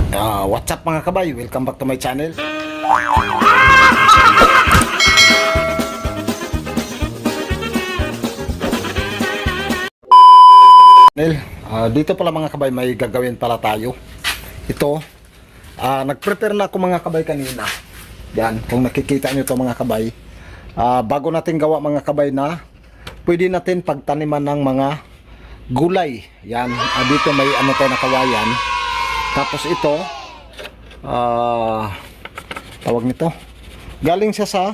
What's up mga kabay? Welcome back to my channel. Dito pala mga kabay, may gagawin pala tayo. Ito, nag-prepare na ako mga kabay kanina. Yan, kung nakikita nyo ito mga kabay. Bago natin gawa mga kabay na pwede natin pagtaniman ng mga gulay. Yan, dito may ano tayo na kawayan. Tapos ito, tawag nito, galing siya sa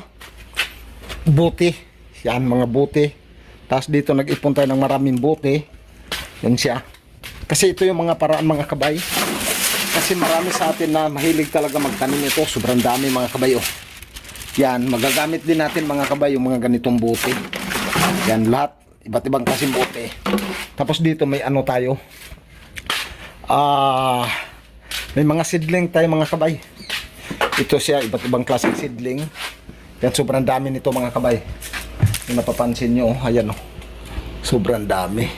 buti. Yan, mga buti. Tapos dito nag-ipon tayo ng maraming buti. Yan siya. Kasi ito yung mga paraan mga kabay. Kasi marami sa atin na mahilig talaga magtanim ito. Sobrang dami mga kabay. Oh. Yan, magagamit din natin mga kabay yung mga ganitong buti. Yan, lahat. Iba't ibang klaseng buti. Tapos dito may ano tayo. May mga seedling tayo mga kabay. Ito siya, iba't ibang klaseng seedling. Yan, sobrang dami nito mga kabay. Kung napapansin nyo, ayan o. Sobrang dami.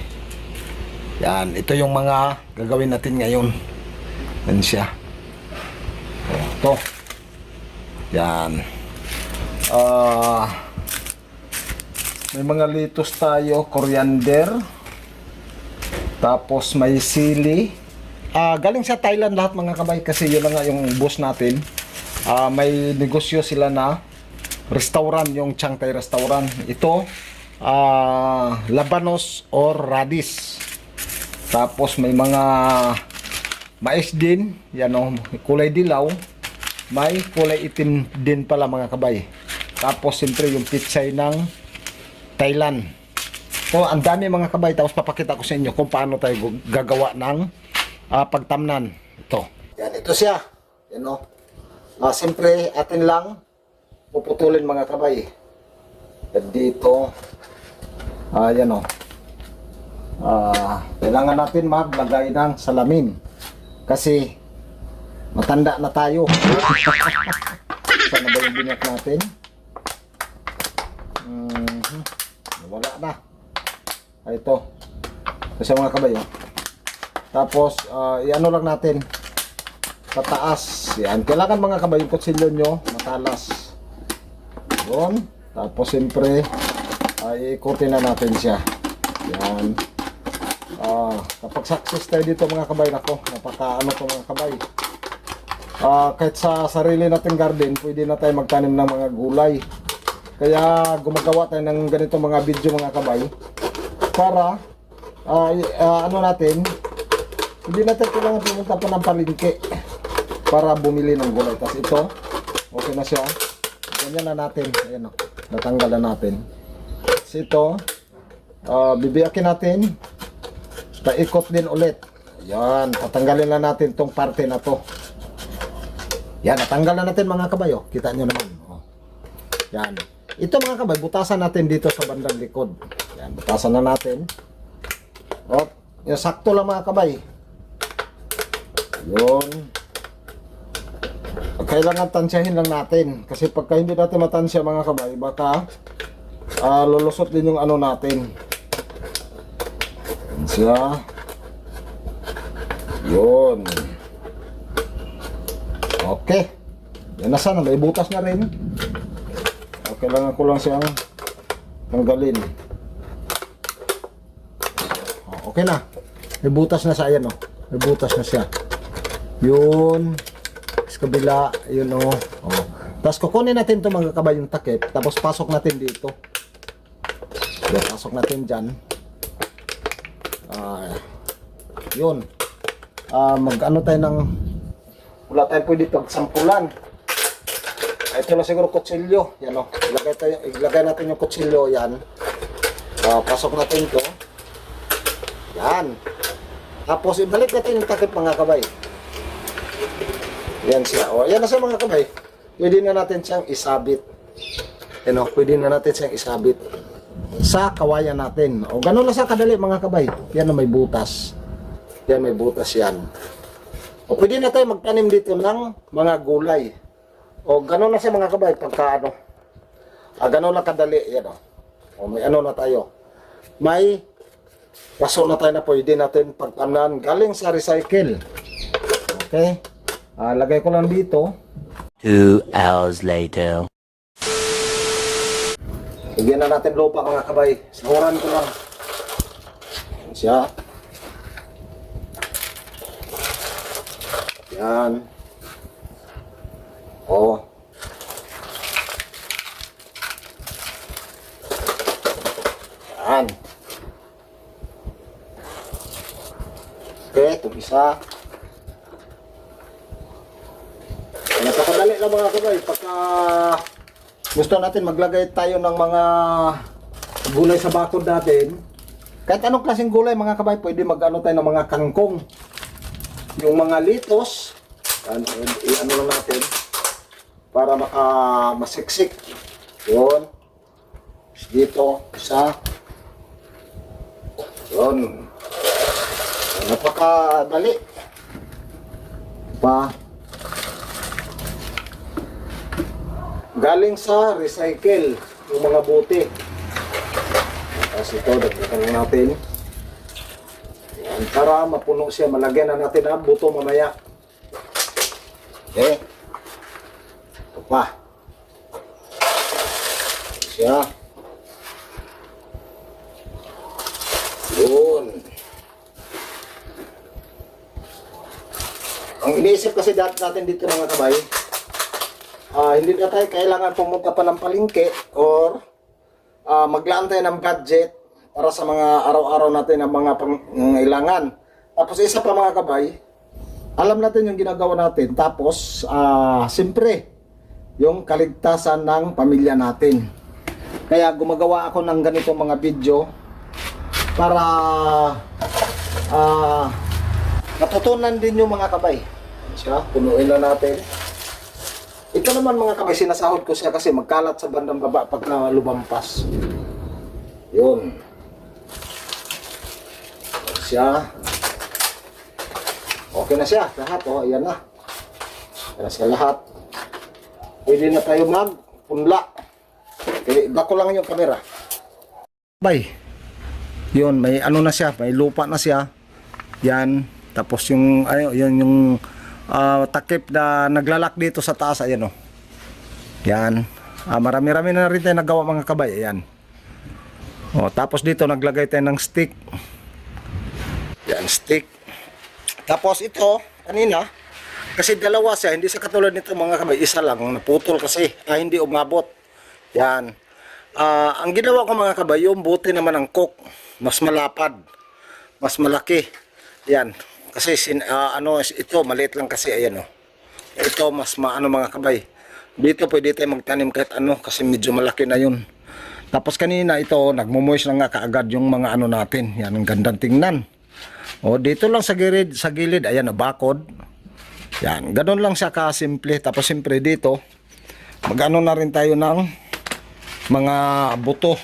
Yan, ito yung mga gagawin natin ngayon. Yan siya. Ito. Yan. May mga litos tayo, coriander. Tapos may sili. Galing sa Thailand lahat mga kabay kasi yun na nga yung boss natin. May negosyo sila na restaurant, yung Chiang Thai restaurant. Ito, labanos or radish. Tapos may mga mais din, yan o, kulay dilaw. May kulay itim din pala mga kabay. Tapos siyempre yung pitsay ng Thailand. So, ang dami mga kabay. Tapos papakita ko sa inyo kung paano tayo gagawa ng pagtamnan. Ito. Yan, ito siya. Yan o. Siyempre, atin lang puputulin mga kabay. Yan dito. Yan o. Kailangan natin maglagay ng salamin. Kasi, matanda na tayo. Sana ba yung binyak natin? Wala na. Ito. Kasi mga kabay o. Tapos, i-ano lang natin pataas. Yan. Kailangan mga kabay yung kutsilyo nyo matalas. Yun. Tapos siyempre ikutin na natin siya. Yan. Kapag success tayo dito mga kabay, nako, napaka-ano to mga kabay. Kahit sa sarili nating garden, pwede na tayo magtanim ng mga gulay. Kaya gumagawa tayo ng ganito mga video mga kabay para ano natin, hindi natin kailangan pumunta pa ng palengke para bumili ng gulay. Tapos ito, okay na siya. Ganyan na natin. Ayan o, natanggal na natin. Tapos ito, bibiyakin natin. Paikot din ulit. Ayan, tatanggalin na natin tong parte na to. Yan, natanggal na natin mga kabay. O, kita nyo naman. O. Yan. Ito mga kabay, butasan natin dito sa bandang likod. Yan, butasan na natin. O, yung sakto lang mga kabay. Yun. Kailangan tansyahin lang natin. Kasi pagka hindi natin matansya mga kabay, baka lulusot din yung ano natin. Yan siya. Yun. Okay. Yan na sana. May butas na rin. Kailangan ko lang siyang tanggalin. Okay na. May butas na sa ayan o. May butas na siya. Yun. Sa kabila. Yun o. Tapos kukunin natin ito mga kabay yung takip. Tapos pasok natin dito. Yan, pasok natin dyan. Yun. Mag-ano tayo ng... Wala tayo pwede pagsampulan. Ito na siguro kutsilyo. Yan o. Ilagay natin yung kutsilyo. Yan. Pasok natin ito. Yan. Tapos ibalik natin yung takip mga kabay. Yan siya. O, yan na siya mga kabay. Pwede na natin siyang isabit. Yan o. Pwede na natin siyang isabit sa kawayan natin. O, ganun na siya kadali mga kabay. Yan na may butas. Yan may butas yan. O, pwede na tayo magtanim dito ng mga gulay. O, ganun na siya mga kabay. Pagka ano. Ganun na kadali. Yan o. O, may ano na tayo. May paso na tayo na pwede natin pagtamnan galing sa recycle. Okay? Lagay ko lang dito. 2 hours later. Lagyan na natin lupa mga kabay. Sahuran ko lang. Yan siya. Yan. Oh. Yan. Okay, itong isa. Napakadali lang mga kabay. Pagka gusto natin maglagay tayo ng mga gulay sa bakod natin, kahit anong klaseng gulay mga kabay, pwede mag-ano tayo ng mga kangkong. Yung mga litos, i-ano lang natin para masiksik. Yun. Dito, isa. Yun. Napakadali. Pa. Galing sa recycle yung mga buti. Tapos ito, dagdagan lang natin. Yan, para mapuno siya, malagyan na natin ang buto mamaya. Okay. Ito pa. Ito siya. Yun. Ang iniisip kasi natin dito mga kabay, hindi na tayo kailangan pumunta pa ng palengke or maglaan tayo ng budget para sa mga araw-araw natin ng mga pangailangan. Tapos isa pa mga kabay, alam natin yung ginagawa natin. Tapos, siyempre, yung kaligtasan ng pamilya natin. Kaya gumagawa ako ng ganitong mga video para natutunan din yung mga kabay. Siya, punuin na natin. Ito naman mga kabay, sinasahod ko siya kasi magkalat sa bandang baba pag lumampas. Yun. Siya. Okay na siya. Lahat. O, ayan na. Ayan na siya lahat. Pwede na tayo magpunla. Okay, bako lang yung camera. Bay. Yun, may ano na siya. May lupa na siya. Yan. Tapos yung, yun yung takip na naglalak dito sa taas, ayan o. Yan. Marami-rami na rin tayo nagawa mga kabay. Ayan. O, tapos dito naglagay tayo ng stick. Yan, stick. Tapos ito, kanina, kasi dalawa siya, hindi sa katulad nito mga kabay, isa lang, naputol kasi, hindi umabot. Yan. Ang ginawa ko mga kabay, yung buti naman ng coke, mas malapad, mas malaki. Yan. Kasi ito maliit lang kasi, ayan o. Ito mas maano mga kabay. Dito pwede tayo magtanim kahit ano kasi medyo malaki na yun. Tapos kanina ito nagmo-moist na nga kaagad yung mga ano natin. Yan, ang gandang tingnan. O dito lang sa gilid, ayan o, bakod. Yan, ganoon lang siya kasimple. Tapos siyempre dito magano na rin tayo ng mga buto.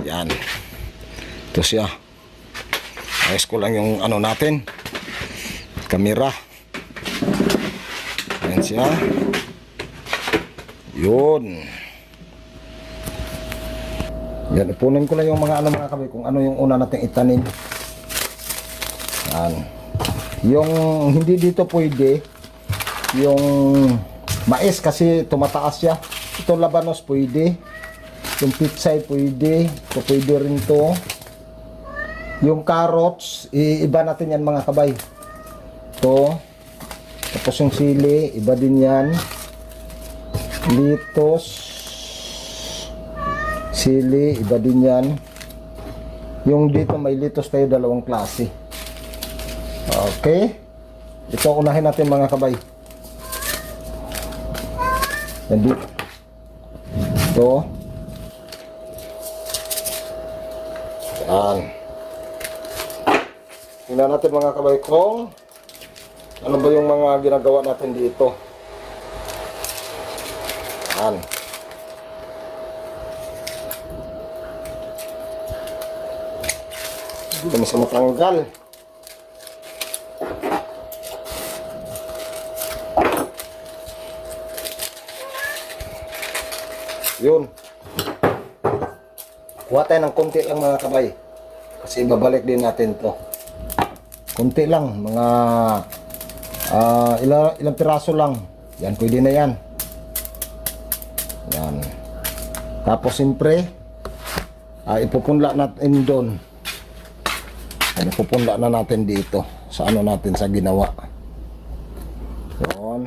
Yan. Ito siya. Ayos ko lang yung ano natin, camera. Ayan siya. Yun. Yan, ipunin ko lang yung mga ano mga kabay, kung ano yung una natin itanim. Yan. Yung hindi dito pwede, yung mais kasi tumataas siya. Ito labanos pwede. Yung pitsay pwede. Ito pwede rin to. Yung carrots, iba natin yan mga kabay. Ito. Tapos yung sili, iba din yan. Litos. Sili, iba din yan. Yung dito may litos tayo, dalawang klase. Okay. Ito unahin natin mga kabay. Yan dito. Ito. Yan. Tingnan natin mga kabay kung ano ba yung mga ginagawa natin dito. Yan. Hindi kami sa matanggal. Yun. Kuha tayo ng konti lang mga kabay. Kasi babalik din natin to. Konti lang, mga Ilang piraso lang. Yan, pwede na yan. Yan. Tapos siyempre, ipupunla natin doon. Yan, ipupunla na natin dito sa ano natin sa ginawa. Yan.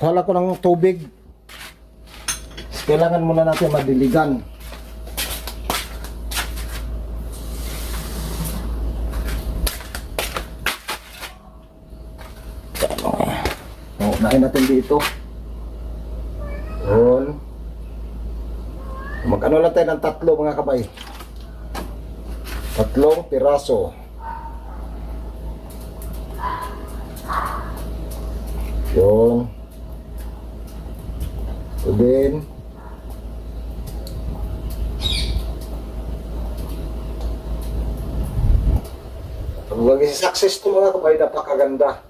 Kuhala ko ng tubig. Kailangan muna natin madiligan. Unahin natin dito. Yun. Mag-ano lang tayo ng 3 mga kabay. 3 piraso. Yun. So then, pag maging success to mga kabay, napakaganda.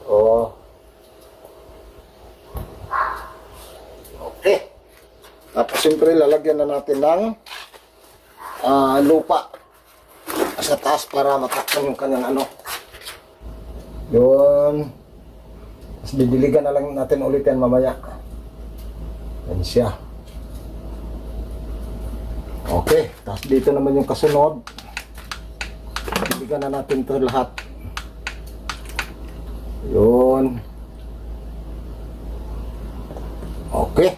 Oh. Okay. Tapos siyempre lalagyan na natin ng lupa sa taas para matakpan yung kanyang ano. Yun. Tapos didiligan na lang natin ulit yan mamaya. Yan siya. Okay. Tapos dito naman yung kasunod. Didiligan na natin ito lahat. Yun. Okay.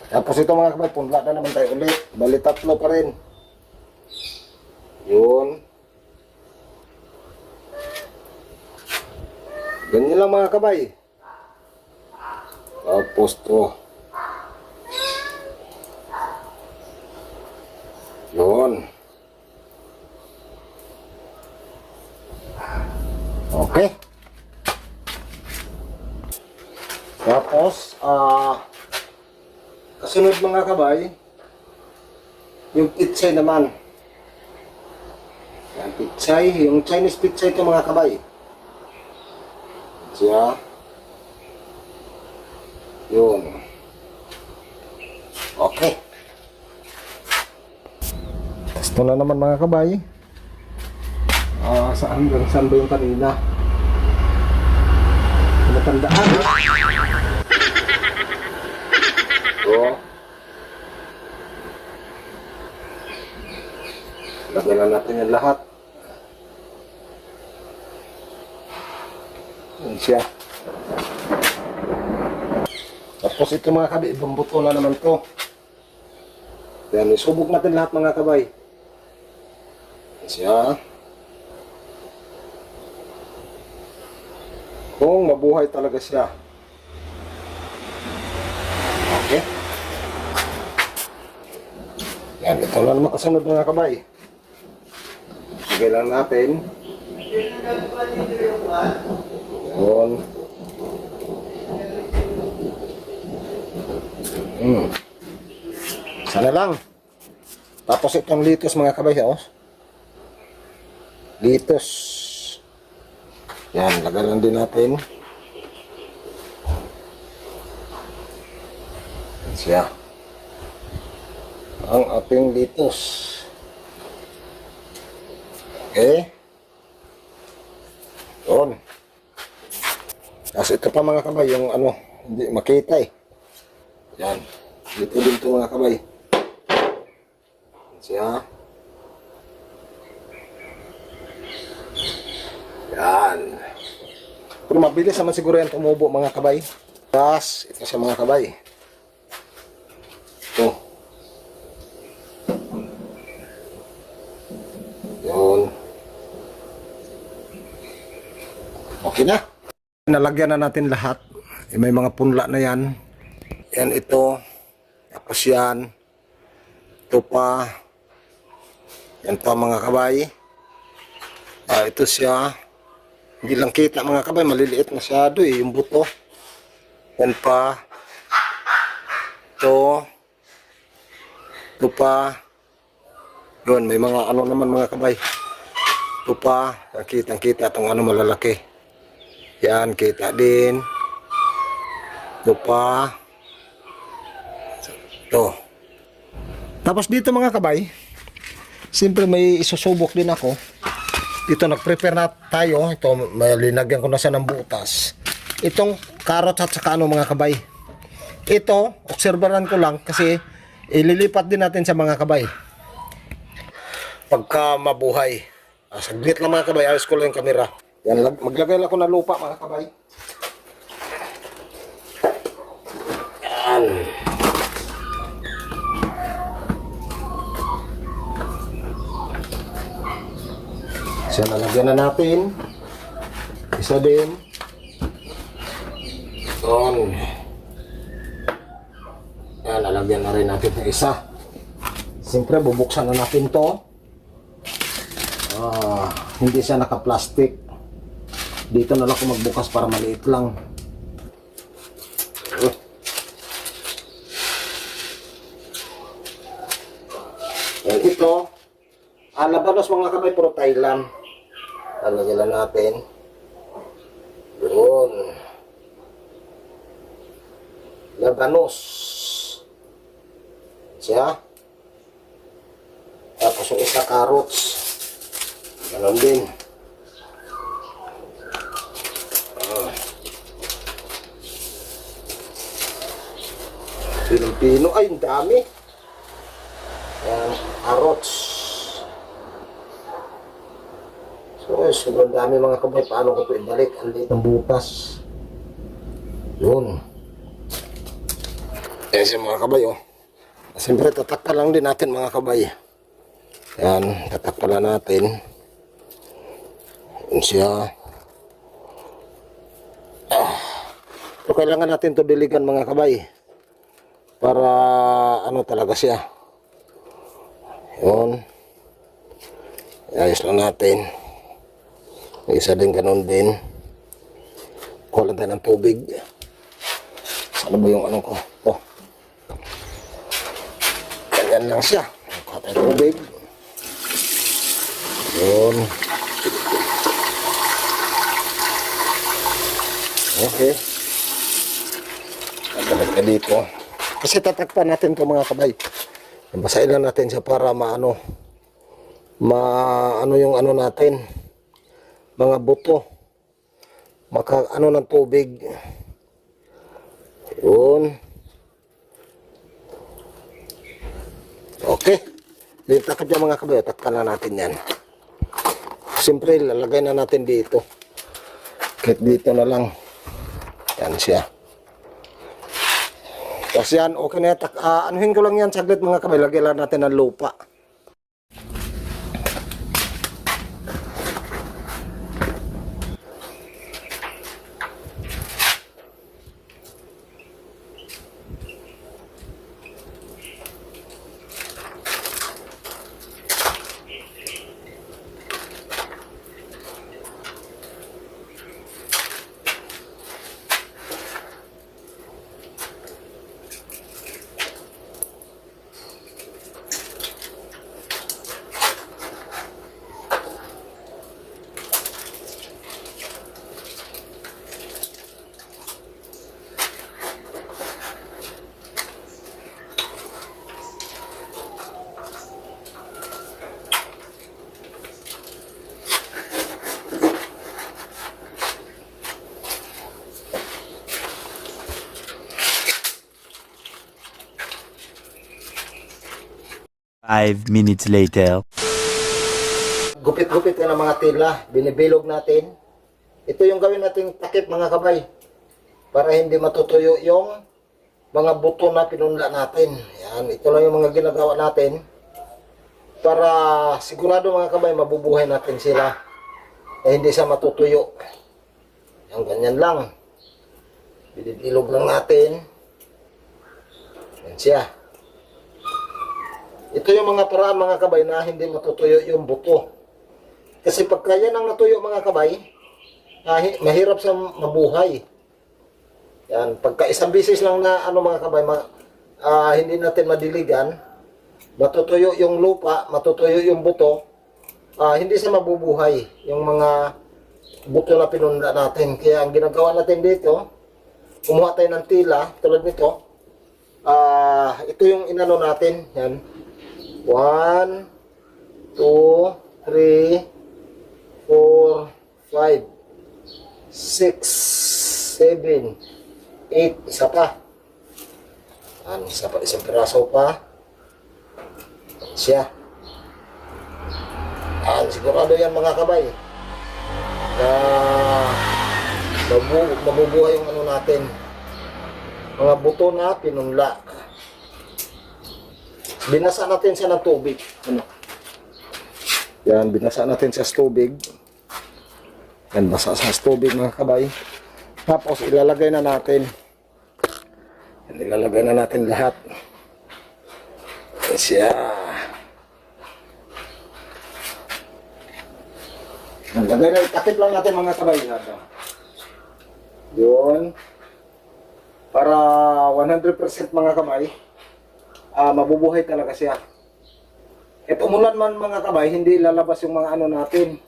Tapos ito mga kabay, punla na naman tayo ulit. Bali 3 pa rin. Yun. Ganyan lang mga kabay. Tapos to. Yun. Okay. Tapos, kasunod mga kabay, yung pitsay naman. Yan, pitsay. Yung Chinese pitsay ito mga kabay. Siya. Yun. Okay. Tapos ito na naman mga kabay. Saan ba yung kanina? Matandaan. So, lagyan na natin yung lahat. Yan siya. Tapos ito mga kabay, ibang buto na naman to. Yan, isubok natin lahat mga kabay. Yan siya. Kung mabuhay talaga siya. Okay. Yan, ito na naman kasunod mga kabay. Sige lang natin. Yun. Sana lang. Tapos itong litos mga kabay. Oh. Litos. Yan, lagalan din natin. Yan siya. Ang ating litos. Okay. Yun. Tapos ito pa mga kabay, yung ano, hindi makita eh. Yan. Dito din ito mga kabay. Yan siya. Yan. Pero mabilis naman siguro yan tumubo mga kabay. Tapos, ito siya mga kabay. Ito. Yun. Okay na. Nalagyan na natin lahat. May mga punla na yan. Yan ito. Tapos yan. Ito pa. Yan pa mga kabay. Ito siya. Hindi lang kita mga kabay, maliliit masyado yung buto. Yan pa. Ito. Ito pa. Yun, may mga ano naman mga kabay. Ito pa. Kitang-kita itong ano malalaki. Yan, kita din. Ito pa. Ito. Tapos dito mga kabay, siyempre may isusubok din ako. Dito nag-prepare na tayo. Ito, may linagyan ko na siya ng butas. Itong carrots at saka ano mga kabay. Ito, obserbaran ko lang kasi ililipat din natin sa mga kabay. Pagka mabuhay. Saglit lang mga kabay, ayos ko lang yung camera. Yan, maglagay lang ako ng lupa mga kabay. Yan. So, nalagyan na natin. Isa din. Doon. Yan, nalagyan na rin natin ng isa. Siyempre, bubuksan na natin to. Hindi siya naka-plastic. Dito na lang ako magbukas para maliit lang. Yan, ito. Labanos mga kabay, puro Thailand. Lalagyan lang natin. Doon. Labanos. Siya. Tapos yung isa carrots. Ganon din. Pino-pino. Ay, ang dami. Yan, carrots. So, sobrang dami mga kabay. Paano ko ito ibalik? Ang liit ng butas. Yun. Yan siya mga kabay, oh. Siyempre, tatakpan lang din natin mga kabay. Yan, tatakpan na natin. Yan siya. So, kailangan natin ito diligan mga kabay. Para, ano talaga siya. Yun. Ayos lang natin. Isa din ganun din. Kuha lang tayo ng tubig. Saan ba yung ano ko? Ito. Ganyan lang siya. Kuha tayo ng tubig. Yun. Okay. Tagalog ka dito. Kasi tatakpan natin ito mga kabay. Basahin lang natin siya para maano. Ano yung ano natin. Mga buto. Ano ng tubig. Yun. Okay. Takip yan mga kabay. Takpan na natin yan. Siyempre, lalagay na natin dito. Kahit dito na lang. Yan siya. Tapos yan, okay na yan. Anuhin ko lang yan saglit mga kabay. Lagyan lang natin ng lupa. Five minutes later. Gupit-gupit yan ang mga tila. Binibilog natin. Ito yung gawin nating takip mga kabay. Para hindi matutuyo yung mga buto na pinunla natin. Yan. Ito lang yung mga ginagawa natin. Para sigurado mga kabay, mabubuhay natin sila. Hindi siya matutuyo. Yan, ganyan lang. Binibilog lang natin. Yan siya. Ito yung mga paraan mga kabay na hindi matutuyo yung buto. Kasi pagka yan ang natuyo mga kabay, mahirap sa mabuhay. Yan, pagka isang bisis lang na ano mga kabay, hindi natin madiligan, matutuyo yung lupa, matutuyo yung buto, hindi siya mabubuhay yung mga buto na pinunda natin. Kaya ang ginagawa natin dito, kumuha tayo ng tila tulad nito. Ito yung inano natin. Yan. 1, 2, 3, 4, 5, 6, 7, 8. Isa pa. Isa pa. Isang piraso pa. Siya. Sigurado yan mga kabay. Mabubuhay yung ano natin. Mga buto na pinunla. Binasa natin siya ng tubig. Ano? Yan, binasa natin siya sa tubig. Yan, basa sa tubig mga kabay. Tapos ilalagay na natin. Yan, ilalagay na natin lahat. Yan siya. Yan, lagay na, takip lang natin mga kabay. Yun. Para 100% mga kabay, mabubuhay talaga siya. At umulan man mga kabay, hindi lalabas yung mga ano natin,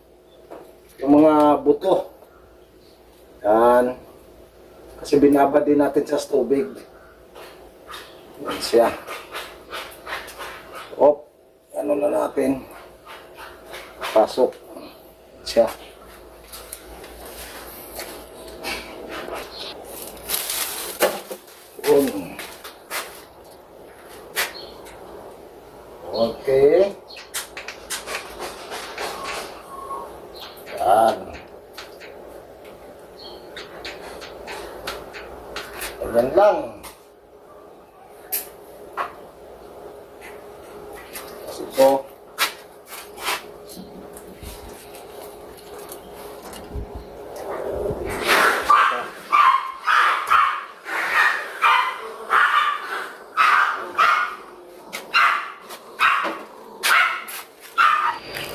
yung mga buto. Yan. Kasi binabad din natin sa tubig. Yan siya. Ano na natin. Pasok. Siya. Okay. Yan. Ayan lang. Kasi ito.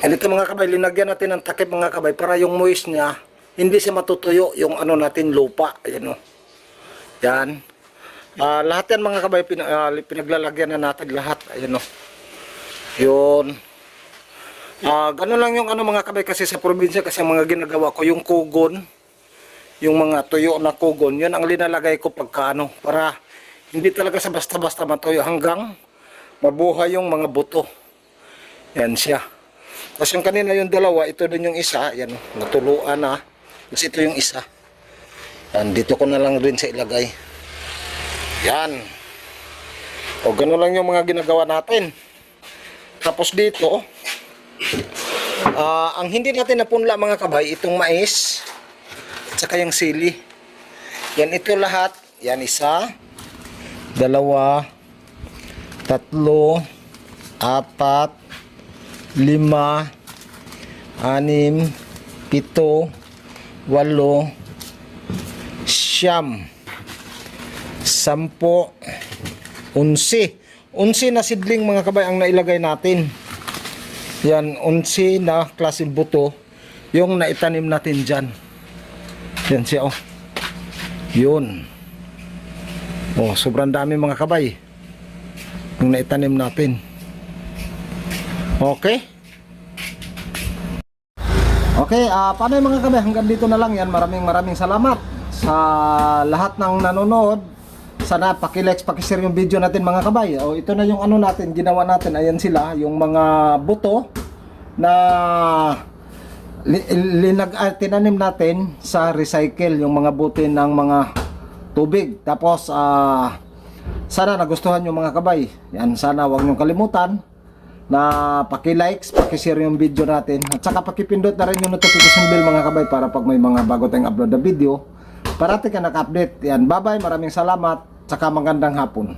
Ito mga kabay, linagyan natin ng takip mga kabay para yung moist niya, hindi siya matutuyo yung ano natin lupa. Ayan o. Yan. Lahat yan mga kabay, pinaglalagyan na natin lahat. Ayan o. Yun. Ganun lang yung ano mga kabay kasi sa probinsya kasi mga ginagawa ko, yung kugon, yung mga tuyo na kugon, yun ang linalagay ko pagka ano, para hindi talaga sa basta-basta matuyo hanggang mabuhay yung mga buto. Yan siya. Tapos yung kanina yung dalawa, ito din yung isa, yan, natuluan na. Tapos ito yung isa. Yan, dito ko na lang rin sa ilagay. Yan. O, gano'n lang yung mga ginagawa natin. Tapos dito, ang hindi natin napunla mga kabay, itong mais, at saka yung sili. Yan, ito lahat. Yan, isa, dalawa, tatlo, apat, 5, 6, 7, 8, 9, 10, 11 na sidling mga kabay ang nailagay natin. Yan, 11 na klaseng buto yung naitanim natin dyan. Yan siya, oh. Yun. Oh, sobrang dami mga kabay yung naitanim natin. Okay. Okay, paano yung mga kabay? Hanggang dito na lang yan. Maraming salamat sa lahat ng nanonood. Sana paki-like, paki-share yung video natin mga kabay. O, ito na yung ano natin, ginawa natin. Ayan sila, yung mga buto na tinanim natin sa recycle, yung mga buti ng mga tubig. Tapos, sana nagustuhan yung mga kabay. Yan, sana huwag niyong kalimutan na paki-likes, paki-share yung video natin at saka paki-pindot na rin yung notification bell mga kabay para pag may mga bago tayong upload na video parati ka naka-update. Yan, bye bye, maraming salamat, saka magandang hapon.